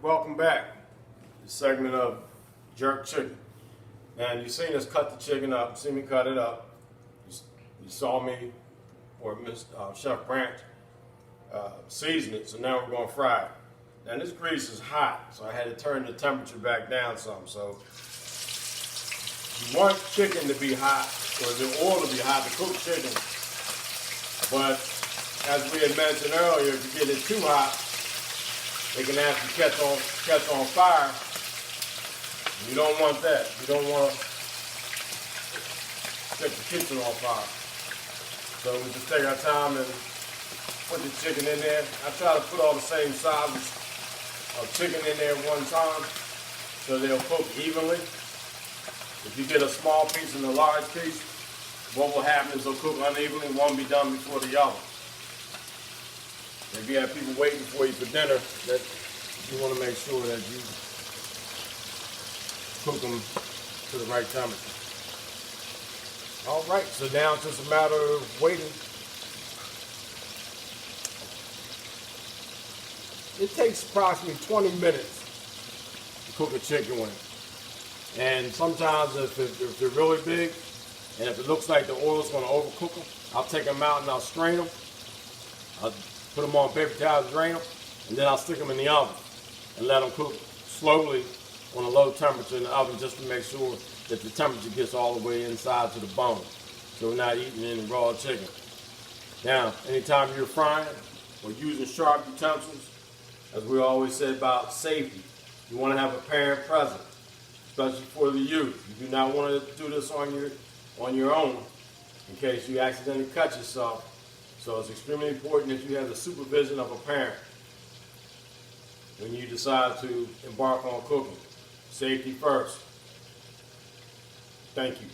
welcome back. The segment of jerk chicken. And you've seen us cut the chicken up, seen me cut it up. You saw me, or Chef Branch, season it, so now we're going to fry it. Now this grease is hot, so I had to turn the temperature back down some. So you want chicken to be hot, or the oil to be hot, to cook chicken. But as we had mentioned earlier, if you get it too hot, it can actually catch on fire. You don't want that. You don't want to set the kitchen on fire. So we just take our time and put the chicken in there. I try to put all the same sizes of chicken in there at one time so they'll cook evenly. If you get a small piece and a large piece, what will happen is they'll cook unevenly. One will be done before the other. If you have people waiting for you for dinner, that you want to make sure that you cook them to the right temperature. All right, so now it's just a matter of waiting. It takes approximately 20 minutes to cook a chicken wing. And sometimes if they're really big, and if it looks like the oil's going to overcook them, I'll take them out and I'll strain them. I'll put them on paper towels, drain them, and then I'll stick them in the oven and let them cook slowly on a low temperature in the oven, just to make sure that the temperature gets all the way inside to the bone, so we're not eating any raw chicken. Now, anytime you're frying or using sharp utensils, as we always say about safety, you want to have a parent present, especially for the youth. You do not want to do this on your own in case you accidentally cut yourself. So it's extremely important that you have the supervision of a parent when you decide to embark on cooking. Safety first. Thank you.